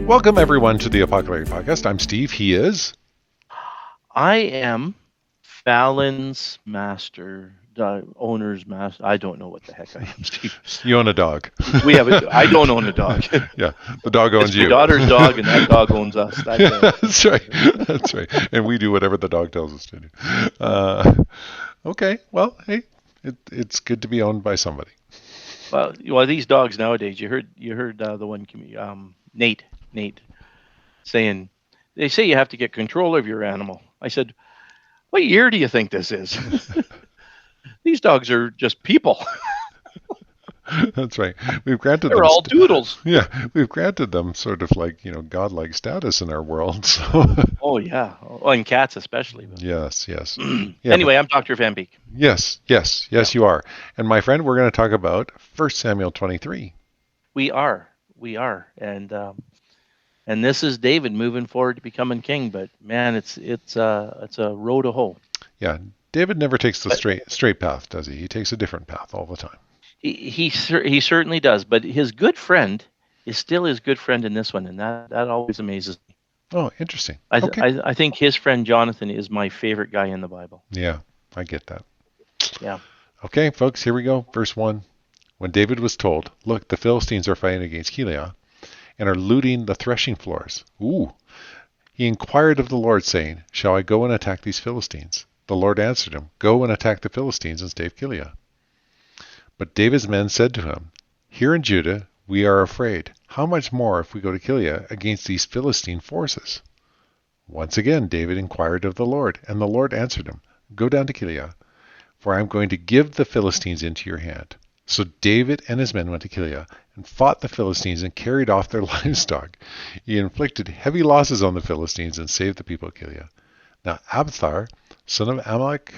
Welcome, everyone, to the Apoco-Larry podcast. I'm Steve. He is... I am Fallon's master, owner's master. I don't know what the heck I am, Steve. You own a dog. I don't own a dog. Yeah, the dog owns It's my you. daughter's dog, and that dog owns us. That's right. That's right. And we do whatever the dog tells us to do. Okay. Well, hey, it's good to be owned by somebody. Well, these dogs nowadays. You heard the one, Nate saying, they say you have to get control of your animal. I said, what year do you think this is? These dogs are just people. That's right. We've granted They're them. all doodles. Yeah, we've granted them sort of like godlike status in our world. So. Oh yeah. Oh, and cats especially. Yes. Yes. Yeah, Anyway, I'm Dr. Van Beek. Yes. Yeah. You are. And my friend, we're going to talk about 1 Samuel 23. We are, and this is David moving forward to becoming king. But man, it's a road to hoe. Yeah, David never takes the But straight path, does he? He takes a different path all the time. he certainly does. But his good friend is still his good friend in this one, and that always amazes me. Oh, interesting. I Okay. I think his friend Jonathan is my favorite guy in the Bible. Yeah, I get that. Yeah. Okay, folks, here we go. Verse 1. When David was told, look, the Philistines are fighting against Keilah and are looting the threshing floors. Ooh. He inquired of the Lord, saying, shall I go and attack these Philistines? The Lord answered him, go and attack the Philistines and save Keilah. But David's men said to him, here in Judah we are afraid. How much more if we go to Keilah against these Philistine forces? Once again David inquired of the Lord, and the Lord answered him, go down to Keilah, for I am going to give the Philistines into your hand. So David and his men went to Keilah and fought the Philistines and carried off their livestock. He inflicted heavy losses on the Philistines and saved the people of Keilah. Now Abiathar, son of Amalek,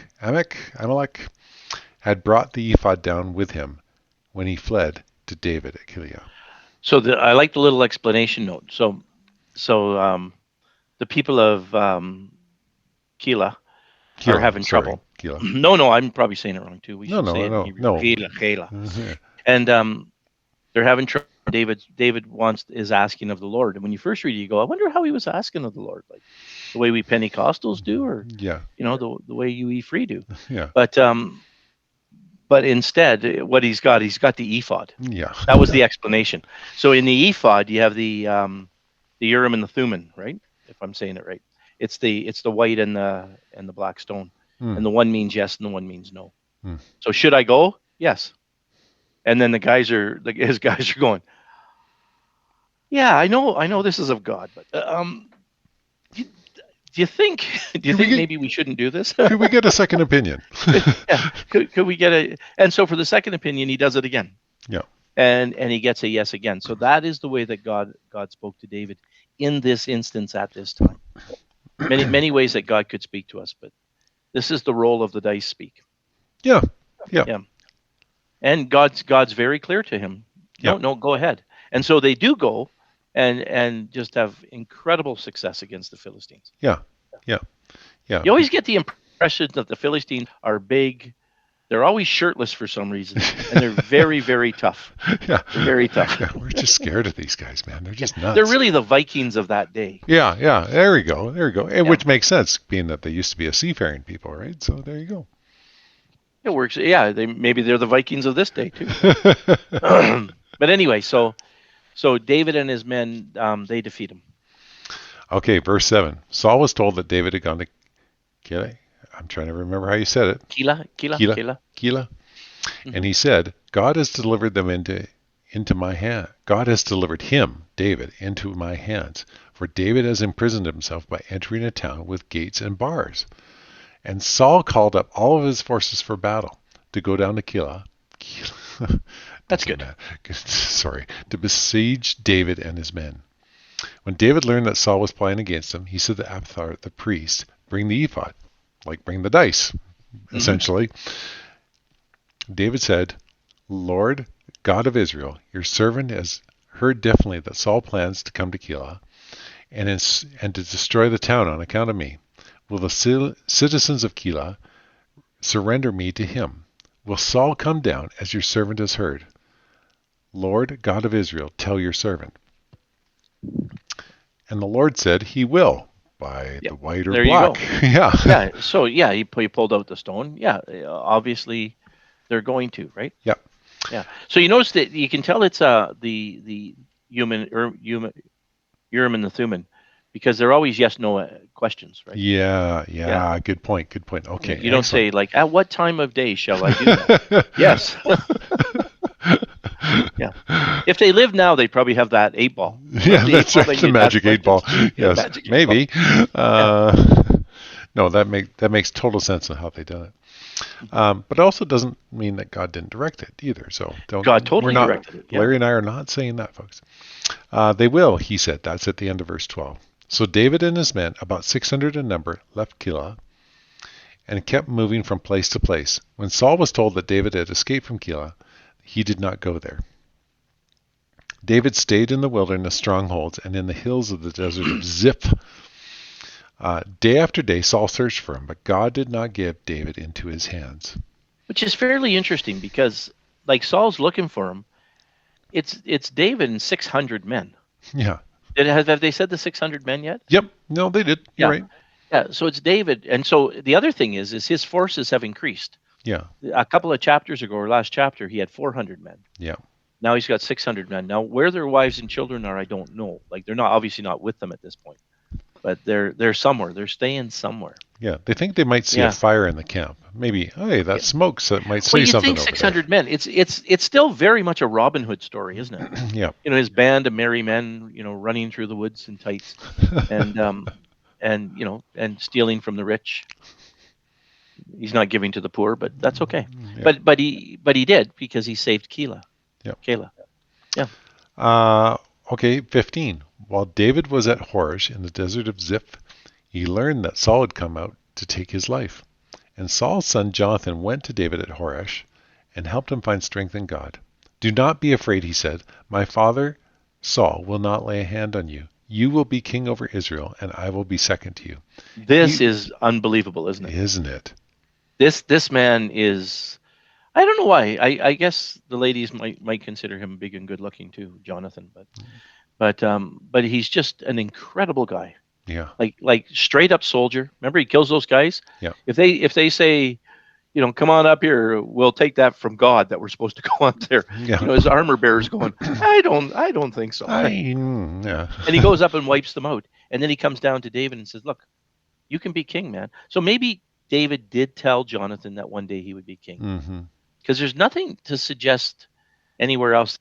had brought the ephod down with him when he fled to David at Keilah. So I like the little explanation note. So the people of Keilah are having trouble. Keilah. No, I'm probably saying it wrong too. We should say it in Hebrew. No. Keilah. Mhm. And they're having trouble. David is asking of the Lord. And when you first read it, you go, I wonder how he was asking of the Lord, like the way we Pentecostals do, or Yeah. the way you E3 do. Yeah. But instead, what he's got the ephod. Yeah. That was the explanation. So in the ephod, you have the Urim and the Thummim, right? If I'm saying it right, it's the white and the black stone, and the one means yes and the one means no. So should I go? Yes. And then his guys are going, yeah, I know this is of God, but do you think maybe we shouldn't do this? Could we get a second opinion? Yeah. Could we get a? And so for the second opinion, he does it again. Yeah. And he gets a yes again. So that is the way that God spoke to David in this instance at this time. Many ways that God could speak to us, but this is the role of the dice speak. Yeah. And God's very clear to him. Yeah. No, go ahead. And so they do go and just have incredible success against the Philistines. Yeah. You always get the impression that the Philistines are big. They're always shirtless for some reason, and they're very, very tough. Yeah. They're very tough. Yeah, we're just scared of these guys, man. They're just nuts. They're really the Vikings of that day. Yeah. There we go. And which makes sense, being that they used to be a seafaring people, right? So there you go. It works. Yeah, maybe they're the Vikings of this day too. But anyway, so David and his men, they defeat him. Okay, verse 7. Saul was told that David had gone to Keilah. I'm trying to remember how you said it. Keilah. Mm-hmm. And he said, God has delivered them into my hand. God has delivered him, David, into my hands. For David has imprisoned himself by entering a town with gates and bars. And Saul called up all of his forces for battle to go down to Keilah. That's good. Sorry. To besiege David and his men. When David learned that Saul was plotting against him, he said to Abiathar, the priest, bring the ephod. Like bring the dice, essentially. David said, Lord, God of Israel, your servant has heard definitely that Saul plans to come to Keilah and to destroy the town on account of me. Will the citizens of Keilah surrender me to him? Will Saul come down as your servant has heard? Lord, God of Israel, tell your servant. And the Lord said, He will, by Yeah, the white or there you black. go. Yeah. Yeah. So yeah, he pulled out the stone. Yeah, obviously they're going to, right? Yep. Yeah. So you notice that you can tell it's the human Urim and the Thummim, because they're always yes no questions, right? Yeah. Yeah. Yeah. Good point. Good point. Okay. You don't Excellent. say like, at what time of day shall I do that? Yes. Yeah. If they live now, they'd probably have that 8 ball. Yeah, The 8 that's ball, right. then The you'd ask magic 8 ball. questions. Yeah, Yes, magic 8 ball. maybe. Yeah. No, that makes total sense of how they done it. But it also doesn't mean that God didn't direct it either. So God we're totally not. directed it. Yeah. Larry and I are not saying that, folks. They will, he said. That's at the end of verse 12. So David and his men, about 600 in number, left Keilah and kept moving from place to place. When Saul was told that David had escaped from Keilah, he did not go there. David stayed in the wilderness strongholds and in the hills of the desert of Ziph. Day after day, Saul searched for him, but God did not give David into his hands. Which is fairly interesting because, like, Saul's looking for him. It's David and 600 men. Yeah. Have they said the 600 men yet? Yep. No, they did. You're right. Yeah. So it's David, and so the other thing is his forces have increased. Yeah. A couple of chapters ago, or last chapter, he had 400 men. Yeah. Now he's got 600 men. Now where their wives and children are, I don't know. Like, they're not obviously not with them at this point, but they're somewhere. They're staying somewhere. Yeah. They think they might see a fire in the camp. Maybe, hey, that smoke, so it might say something. Well, you think 600 men? It's still very much a Robin Hood story, isn't it? Yeah. You know, his band of merry men, running through the woods in tights, and and stealing from the rich. He's not giving to the poor, but that's okay. Yeah. But he did, because he saved Keilah. Yeah. Keilah. Yeah. Okay, 15. While David was at Horish in the desert of Ziph, he learned that Saul had come out to take his life. And Saul's son Jonathan went to David at Horish and helped him find strength in God. Do not be afraid, he said. My father Saul will not lay a hand on you. You will be king over Israel, and I will be second to you. This is unbelievable, isn't it? Isn't it? This man is. I don't know why. I guess the ladies might consider him big and good looking too, Jonathan. But he's just an incredible guy. Yeah. Like straight up soldier. Remember, he kills those guys. Yeah. If they say, come on up here, we'll take that from God that we're supposed to go up there. Yeah. His armor bearer's going, I don't think so. Yeah. And he goes up and wipes them out. And then he comes down to David and says, look, you can be king, man. So maybe David did tell Jonathan that one day he would be king. Mm-hmm. Because there's nothing to suggest anywhere else.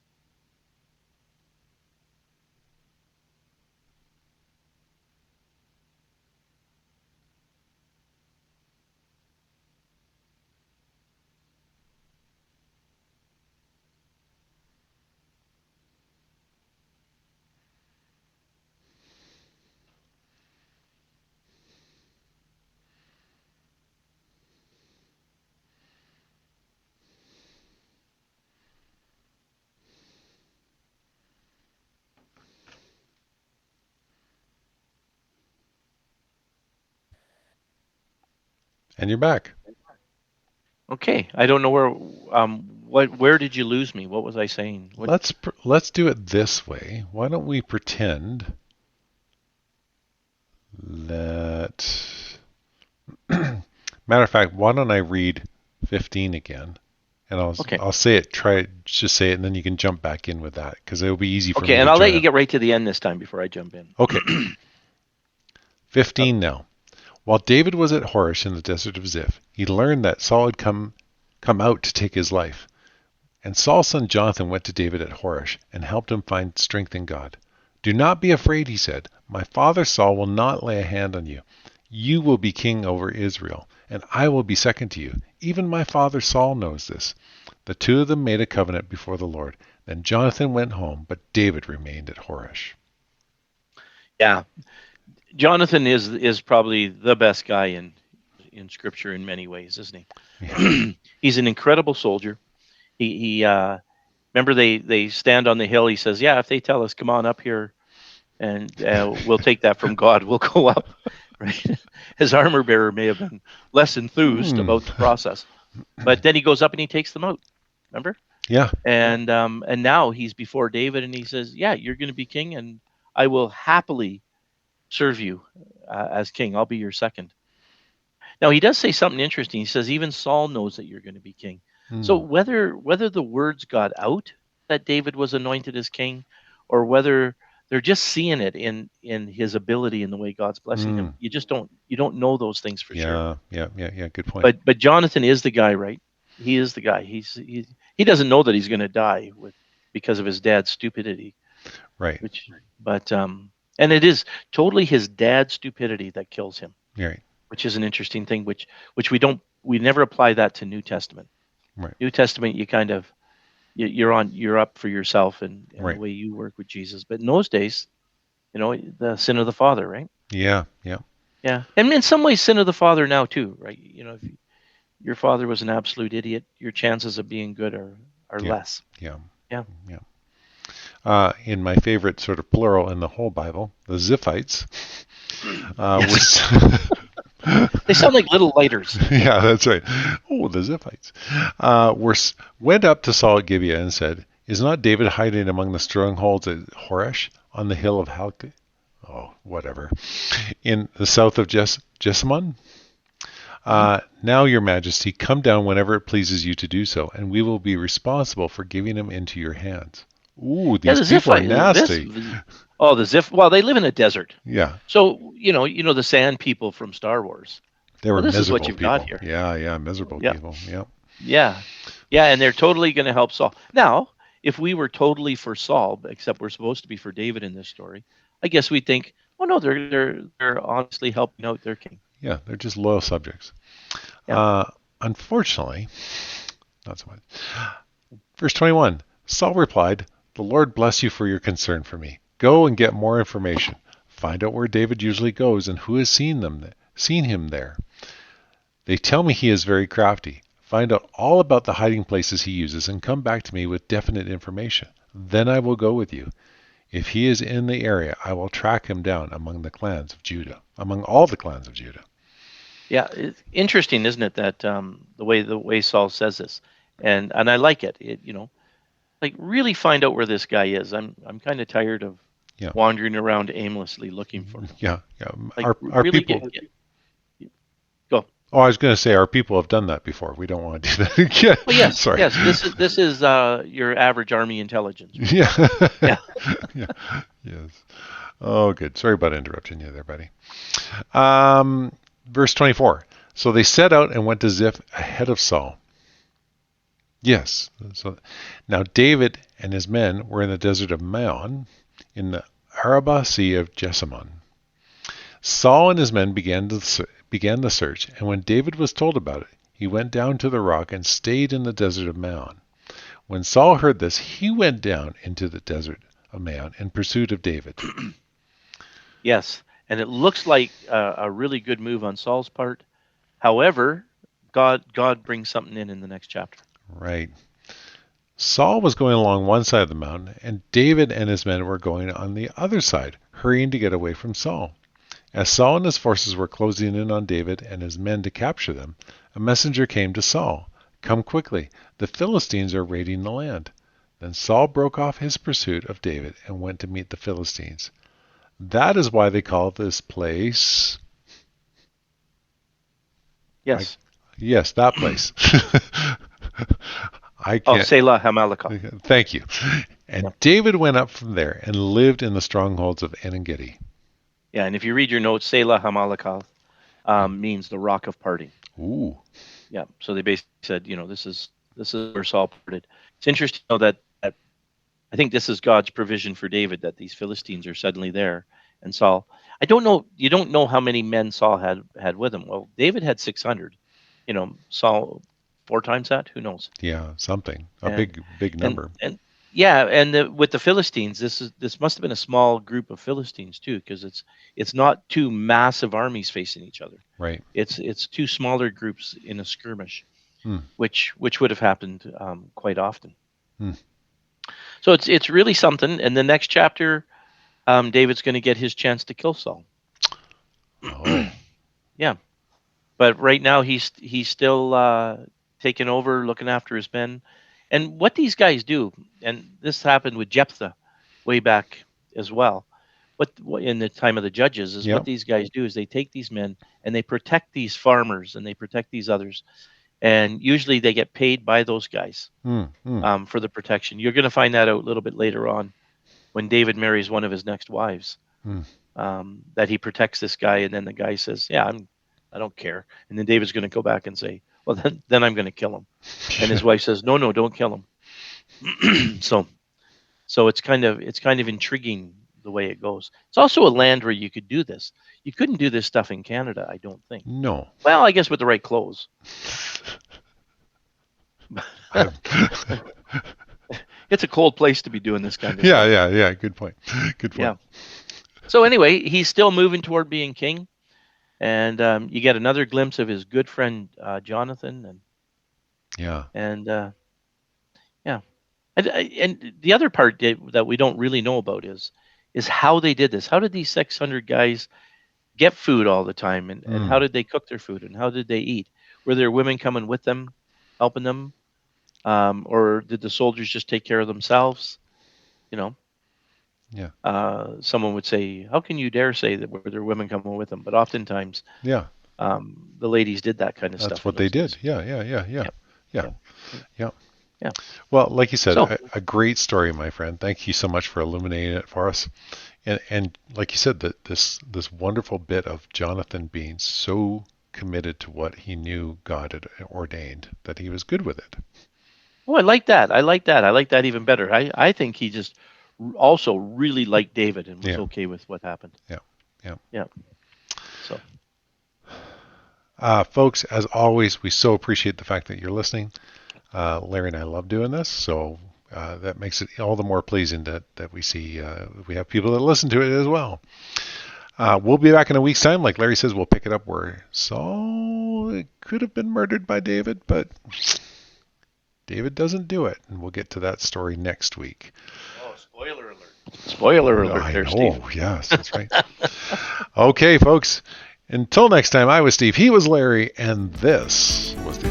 And you're back. Okay, I don't know where did you lose me? What was I saying? Let's do it this way. Why don't we pretend that matter of fact, why don't I read 15 again? And I'll say it, just say it, and then you can jump back in with that, because it'll be easy for me. Okay, and I'll let you get right to the end this time before I jump in. Okay. 15 now. While David was at Horish in the desert of Ziph, he learned that Saul had come out to take his life. And Saul's son Jonathan went to David at Horish and helped him find strength in God. Do not be afraid, he said. My father Saul will not lay a hand on you. You will be king over Israel, and I will be second to you. Even my father Saul knows this. The two of them made a covenant before the Lord. Then Jonathan went home, but David remained at Horish. Yeah. Jonathan is probably the best guy in Scripture in many ways, isn't he? Yeah. He's an incredible soldier. He remember they stand on the hill. He says, "Yeah, if they tell us, come on up here, and we'll take that from God. We'll go up." Right? His armor bearer may have been less enthused about the process, but then he goes up and he takes them out. Remember? Yeah. And now he's before David, and he says, "Yeah, you're going to be king, and I will happily serve you as king. I'll be your second. Now he does say something interesting. He says even Saul knows that you're going to be king. So Hmm. whether the words got out that David was anointed as king, or whether they're just seeing it in his ability and the way God's blessing Hmm. him, you don't know those things for sure. Yeah, yeah, yeah, yeah. Good point. But Jonathan is the guy, right? He is the guy. He doesn't know that he's going to die with because of his dad's stupidity, Right. which but and it is totally his dad's stupidity that kills him, Right. which is an interesting thing, which we never apply that to New Testament. Right. New Testament, you kind of you're up for yourself and the Right. way you work with Jesus. But in those days, the sin of the father, right? Yeah. Yeah. Yeah, and in some ways, sin of the father now too, right? If your father was an absolute idiot, your chances of being good are Yeah. less. Yeah. Yeah. Yeah. In my favorite sort of plural in the whole Bible, the Ziphites Yes. was. They sound like little lighters. Yeah, that's right. Oh, the Ziphites went up to Saul at Gibeah and said, "Is not David hiding among the strongholds at Horesh on the hill of Halki? Oh, whatever. In the south of Jessamon? Mhm. Now, your majesty, come down whenever it pleases you to do so, and we will be responsible for giving him into your hands." Ooh, Yeah, these the people are Ziphite. nasty. The Ziph. Well, they live in a desert, Yeah, so the sand people from Star Wars. they were Well, this is what miserable you've got people. here. Yeah, yeah, miserable Yeah, people. Yeah, yeah, yeah, and they're totally going to help Saul. Now, if we were totally for Saul, except we're supposed to be for David in this story, I guess we'd think, oh no, they're honestly helping out their king. yeah, they're just loyal subjects. Yeah. Uh, Unfortunately, not so much. Verse 21, Saul replied, "The Lord bless you for your concern for me. Go and get more information. Find out where David usually goes and who has seen him there. They tell me he is very crafty. Find out all about the hiding places he uses and come back to me with definite information. Then I will go with you. If he is in the area, I will track him down among the clans of Judah, among all the clans of Judah." Yeah, it's interesting, isn't it, that the way Saul says this, and I like it. Like really find out where this guy is. I'm kind of tired of Yeah, wandering around aimlessly looking for him. yeah, yeah. Like Our really people. go. Oh, I was going to say our people have done that before. We don't want to do that again. Well, yes, Sorry. yes. This is your average army intelligence, right? Yeah. Yeah. Yeah. Yes. Oh, good. Sorry about interrupting you there, buddy. Um, Verse 24. So they set out and went to Ziph ahead of Saul. Yes. So now David and his men were in the desert of Maon, in the Arabah Sea of Jessamon. Saul and his men began the search, and when David was told about it, he went down to the rock and stayed in the desert of Maon. When Saul heard this, he went down into the desert of Maon in pursuit of David. Yes, and it looks like a really good move on Saul's part. However, God brings something in the next chapter. Right. Saul was going along one side of the mountain, and David and his men were going on the other side, hurrying to get away from Saul. As Saul and his forces were closing in on David and his men to capture them, a messenger came to Saul. "Come quickly, the Philistines are raiding the land." Then Saul broke off his pursuit of David and went to meet the Philistines. That is why they call this place. I, Yes. yes, that place. I Oh, can't. Selah Hamalekah. Thank you. And Yeah. David went up from there and lived in the strongholds of En-Gedi. Yeah, and if you read your notes, Selah Hamalekah means the rock of parting. Ooh. Yeah. So they basically said, this is where Saul parted. It's interesting to know that I think this is God's provision for David that these Philistines are suddenly there, and Saul. I don't know. You don't know how many men Saul had with him. Well, David had 600. Saul 4 times that. Who knows? Yeah, something. A And big and number. and yeah, and with the Philistines, this must have been a small group of Philistines too, because it's not two massive armies facing each other. Right. It's two smaller groups in a skirmish, Hmm. which would have happened quite often. Hmm. So it's really something. And the next chapter, David's going to get his chance to kill Saul. Oh. Yeah, but right now he's still taking over, looking after his men. And what these guys do, and this happened with Jephthah way back as well. what in the time of the judges is Yep. what these guys do is they take these men and they protect these farmers and they protect these others, and usually they get paid by those guys for the protection. You're going to find that out a little bit later on when David marries one of his next wives, that he protects this guy, and then the guy says, "Yeah, I don't care," and then David's going to go back and say, "Well, then I'm going to kill him," and his wife says, "No, don't kill him." So it's kind of intriguing the way it goes. It's also a land where you could do this. You couldn't do this stuff in Canada, I don't think. No. Well, I guess with the right clothes. It's a cold place to be doing this kind of stuff. Yeah. Good point. Yeah. So anyway, he's still moving toward being king, and you get another glimpse of his good friend Jonathan, and the other part that we don't really know about is how they did this. How did these 600 guys get food all the time, and how did they cook their food, and how did they eat? Were there women coming with them, helping them, or did the soldiers just take care of themselves? Yeah. Someone would say, "How can you dare say that were there women coming with them?" But oftentimes, the ladies did that kind of stuff. That's what they did. Yeah. Yeah. Well, like you said, a great story, my friend. Thank you so much for illuminating it for us. And like you said, that this wonderful bit of Jonathan being so committed to what he knew God had ordained that he was good with it. Oh, I like that. I like that even better. I think he just also really liked David and was okay with what happened. Yeah. So, folks, as always, we so appreciate the fact that you're listening. Larry and I love doing this, so that makes it all the more pleasing that we see we have people that listen to it as well. We'll be back in a week's time. Like Larry says, we'll pick it up where Saul could have been murdered by David, but David doesn't do it, and we'll get to that story next week. Oh, spoiler alert. Spoiler alert there, Steve. Oh, yes, that's right. Okay, folks. Until next time, I was Steve, he was Larry, and this was the